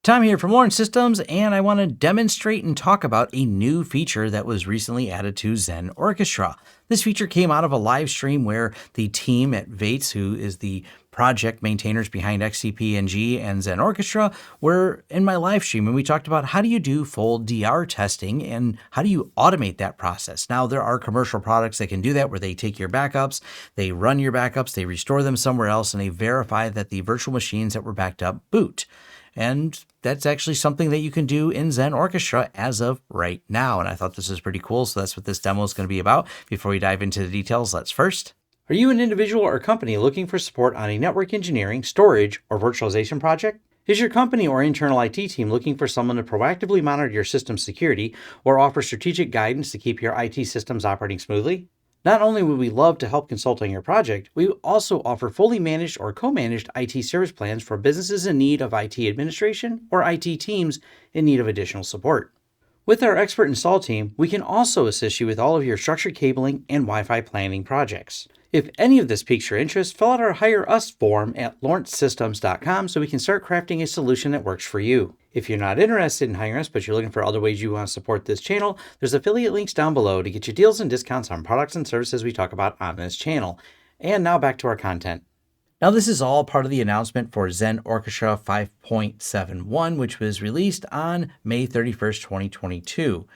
Tom here from Lawrence Systems, and I want to demonstrate and talk about a new feature that was recently added to Xen Orchestra. This feature came out of a live stream where the team at Vates, who is the project maintainers behind XCP-NG and Xen Orchestra, were in my live stream, and we talked about how do you do full DR testing and how do you automate that process. Now, there are commercial products that can do that where they take your backups, they run your backups, they restore them somewhere else, and they verify that the virtual machines that were backed up boot. And that's actually something that you can do in Xen Orchestra as of right now. And I thought this was pretty cool. So that's what this demo is going to be about. Before we dive into the details, let's first. Are you an individual or company looking for support on a network engineering, storage, or virtualization project? Is your company or internal IT team looking for someone to proactively monitor your system's security or offer strategic guidance to keep your IT systems operating smoothly? Not only would we love to help consult on your project, we also offer fully managed or co-managed IT service plans for businesses in need of IT administration or IT teams in need of additional support. With our expert install team, we can also assist you with all of your structured cabling and Wi-Fi planning projects. If any of this piques your interest, fill out our Hire Us form at lawrencesystems.com so we can start crafting a solution that works for you. If you're not interested in hiring us, but you're looking for other ways you want to support this channel, there's affiliate links down below to get you deals and discounts on products and services we talk about on this channel. And now back to our content. Now, this is all part of the announcement for Xen Orchestra 5.71, which was released on May 31st, 2022.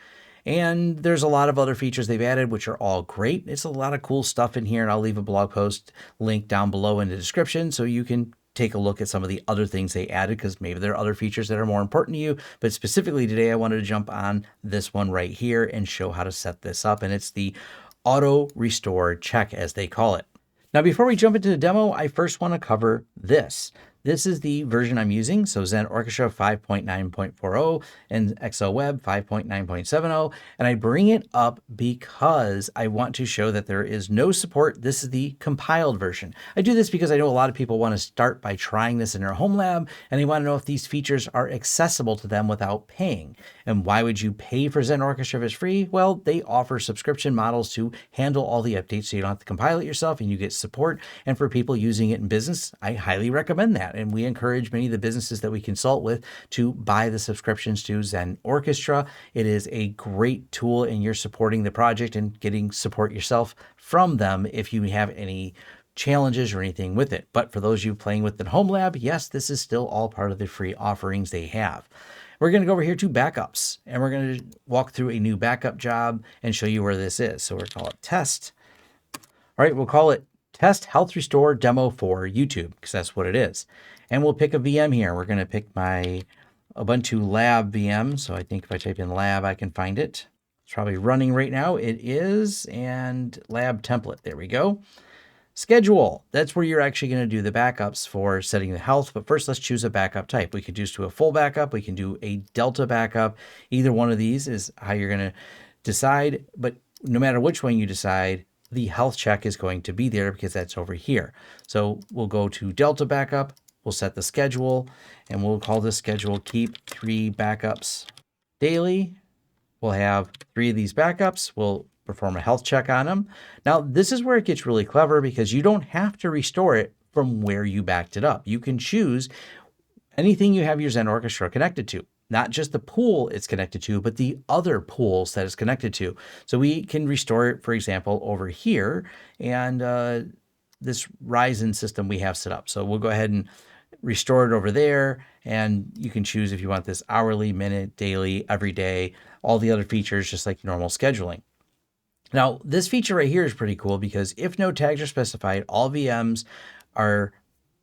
And there's a lot of other features they've added, which are all great. It's a lot of cool stuff in here, and I'll leave a blog post link down below in the description so you can take a look at some of the other things they added, because maybe there are other features that are more important to you. But specifically today, I wanted to jump on this one right here and show how to set this up. And it's the auto restore check, as they call it. Now, before we jump into the demo, I first want to cover this. This is the version I'm using, so Xen Orchestra 5.9.40 and XOWeb 5.9.70, and I bring it up because I want to show that there is no support. This is the compiled version. I do this because I know a lot of people want to start by trying this in their home lab, and they want to know if these features are accessible to them without paying. And why would you pay for Xen Orchestra if it's free? Well, they offer subscription models to handle all the updates so you don't have to compile it yourself and you get support. And for people using it in business, I highly recommend that. And we encourage many of the businesses that we consult with to buy the subscriptions to Xen Orchestra. It is a great tool, and you're supporting the project and getting support yourself from them if you have any challenges or anything with it. But for those of you playing with the home lab, yes, this is still all part of the free offerings they have. We're going to go over here to backups, and we're going to walk through a new backup job and show you where this is. So we'll call it test. All right, we'll call it Test Health Restore Demo for YouTube, because that's what it is. And we'll pick a VM here. We're going to pick my Ubuntu Lab VM. So I think if I type in lab, I can find it. It's probably running right now. It is. And lab template. There we go. Schedule. That's where you're actually going to do the backups for setting the health. But first, let's choose a backup type. We could just do a full backup. We can do a Delta backup. Either one of these is how you're going to decide. But no matter which one you decide, the health check is going to be there because that's over here. So we'll go to Delta backup. We'll set the schedule, and we'll call this schedule keep 3 backups daily. We'll have 3 of these backups. We'll perform a health check on them. Now, this is where it gets really clever because you don't have to restore it from where you backed it up. You can choose anything you have your Xen Orchestra connected to. Not just the pool it's connected to, but the other pools that it's connected to. So we can restore it, for example, over here, and this Ryzen system we have set up. So we'll go ahead and restore it over there, and you can choose if you want this hourly, minute, daily, every day, all the other features, just like normal scheduling. Now, this feature right here is pretty cool because if no tags are specified, all VMs are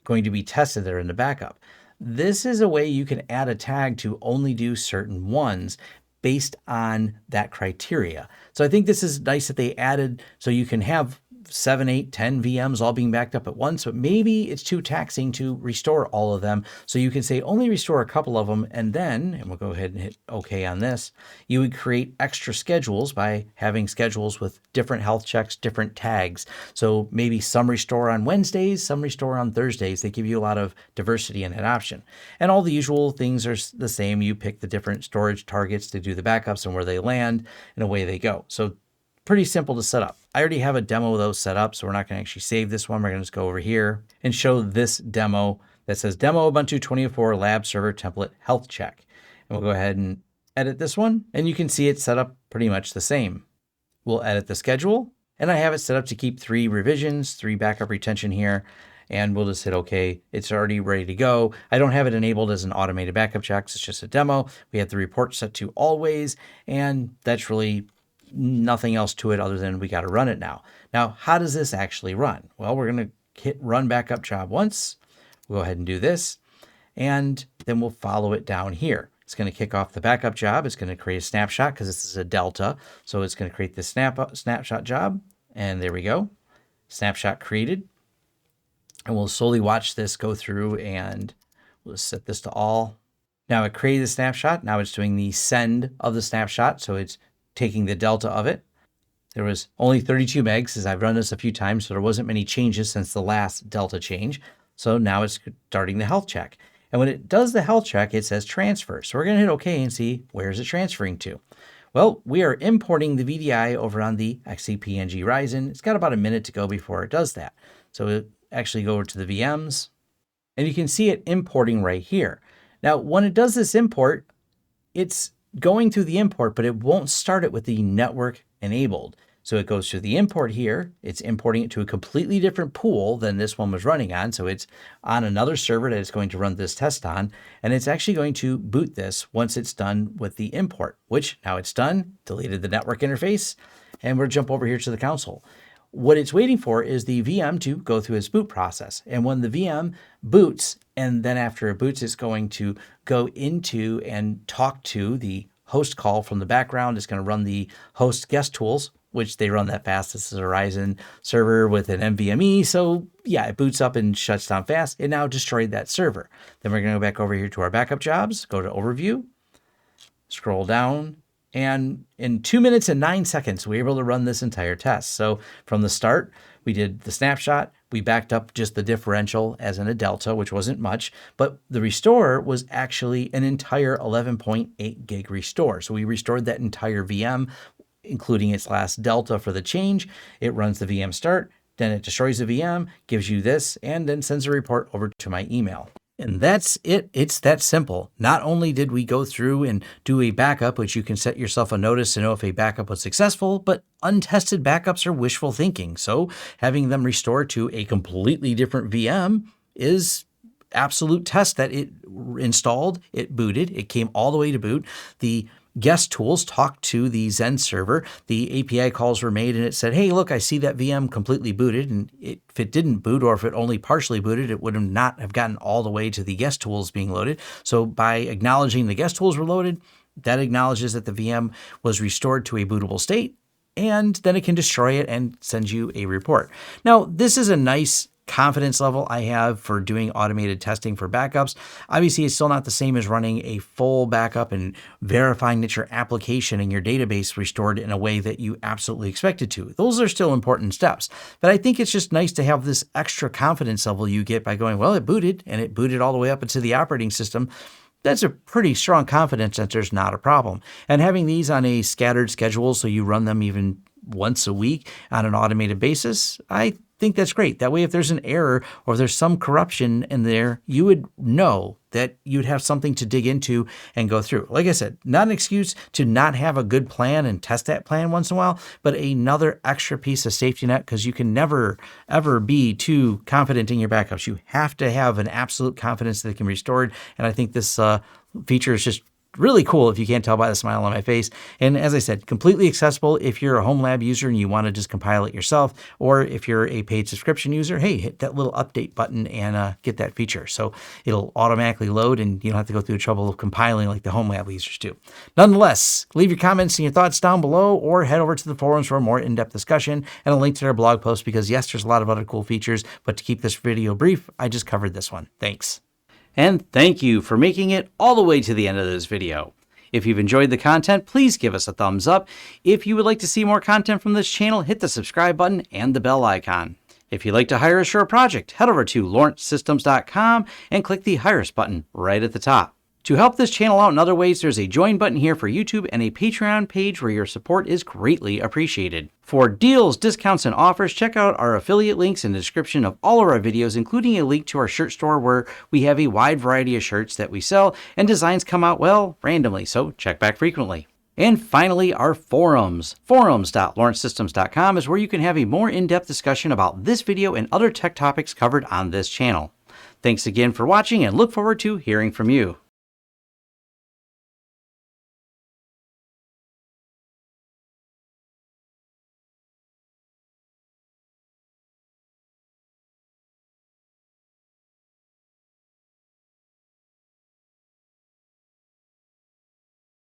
going to be tested that are in the backup. This is a way you can add a tag to only do certain ones based on that criteria. So I think this is nice that they added so you can have 7, 8, 10 VMs all being backed up at once, but maybe it's too taxing to restore all of them. So you can say only restore a couple of them, and then, and we'll go ahead and hit OK on this, you would create extra schedules by having schedules with different health checks, different tags. So maybe some restore on Wednesdays, some restore on Thursdays. They give you a lot of diversity in that option. And all the usual things are the same. You pick the different storage targets to do the backups and where they land, and away they go. So pretty simple to set up. I already have a demo of those set up, so we're not going to actually save this one. We're going to just go over here and show this demo that says Demo Ubuntu 24 Lab Server Template Health Check. And we'll go ahead and edit this one, and you can see it's set up pretty much the same. We'll edit the schedule, and I have it set up to keep 3 revisions, 3 backup retention here, and we'll just hit OK. It's already ready to go. I don't have it enabled as an automated backup check. It's just a demo. We have the report set to always, and that's really nothing else to it other than we got to run it now. Now, how does this actually run? Well, we're going to hit run backup job once. We'll go ahead and do this, and then we'll follow it down here. It's going to kick off the backup job. It's going to create a snapshot because this is a delta. So it's going to create the snapshot job. And there we go. Snapshot created. And we'll slowly watch this go through, and we'll set this to all. Now it created the snapshot. Now it's doing the send of the snapshot. So it's taking the delta of it. There was only 32 megs, as I've run this a few times, so there wasn't many changes since the last delta change. So now it's starting the health check. And when it does the health check, it says transfer. So we're going to hit OK and see where is it transferring to. Well, we are importing the VDI over on the XCP-NG Ryzen. It's got about a minute to go before it does that. So we'll actually go over to the VMs, and you can see it importing right here. Now, when it does this import, it's going through the import, but it won't start it with the network enabled. So it goes through the import here. It's importing it to a completely different pool than this one was running on. So it's on another server that it's going to run this test on. And it's actually going to boot this once it's done with the import, which now it's done, deleted the network interface, and we'll jump over here to the console. What it's waiting for is the VM to go through its boot process. And when the VM boots, and then after it boots, it's going to go into and talk to the host call from the background. It's going to run the host guest tools, which they run that fast. This is a Ryzen server with an NVMe. So yeah, it boots up and shuts down fast. It now destroyed that server. Then we're going to go back over here to our backup jobs, go to overview, scroll down, and in 2 minutes and 9 seconds, we were able to run this entire test. So from the start, we did the snapshot. We backed up just the differential as in a delta, which wasn't much, but the restore was actually an entire 11.8 gig restore. So we restored that entire VM, including its last delta for the change. It runs the VM start, then it destroys the VM, gives you this, and then sends a report over to my email. And that's it. It's that simple. Not only did we go through and do a backup, which you can set yourself a notice to know if a backup was successful, but untested backups are wishful thinking. So having them restore to a completely different VM is absolute test that it installed, it booted, it came all the way to boot. The guest tools talked to the Xen server. The API calls were made and it said, hey, look, I see that VM completely booted. And if it didn't boot, or if it only partially booted, it would have not have gotten all the way to the guest tools being loaded. So by acknowledging the guest tools were loaded, that acknowledges that the VM was restored to a bootable state, and then it can destroy it and send you a report. Now, this is a nice confidence level I have for doing automated testing for backups. Obviously, it's still not the same as running a full backup and verifying that your application and your database restored in a way that you absolutely expected to. Those are still important steps. But I think it's just nice to have this extra confidence level you get by going, well, it booted, and it booted all the way up into the operating system. That's a pretty strong confidence that there's not a problem. And having these on a scattered schedule, so you run them even once a week on an automated basis, I think that's great. That way, if there's an error or there's some corruption in there, you would know that you'd have something to dig into and go through. Like I said, not an excuse to not have a good plan and test that plan once in a while, but another extra piece of safety net, because you can never, ever be too confident in your backups. You have to have an absolute confidence that it can be restored. And I think this feature is just really cool, if you can't tell by the smile on my face. And as I said, completely accessible if you're a home lab user and you want to just compile it yourself, or if you're a paid subscription user, hey, hit that little update button and get that feature. So it'll automatically load and you don't have to go through the trouble of compiling like the home lab users do. Nonetheless, leave your comments and your thoughts down below, or head over to the forums for a more in-depth discussion and a link to their blog post, because yes, there's a lot of other cool features, but to keep this video brief, I just covered this one. Thanks. And thank you for making it all the way to the end of this video. If you've enjoyed the content, please give us a thumbs up. If you would like to see more content from this channel, hit the subscribe button and the bell icon. If you'd like to hire us for a project, head over to lawrencesystems.com and click the Hire Us button right at the top. To help this channel out in other ways, there's a join button here for YouTube and a Patreon page where your support is greatly appreciated. For deals, discounts, and offers, check out our affiliate links in the description of all of our videos, including a link to our shirt store where we have a wide variety of shirts that we sell, and designs come out, well, randomly, so check back frequently. And finally, our forums. Forums.lawrencesystems.com is where you can have a more in-depth discussion about this video and other tech topics covered on this channel. Thanks again for watching and look forward to hearing from you.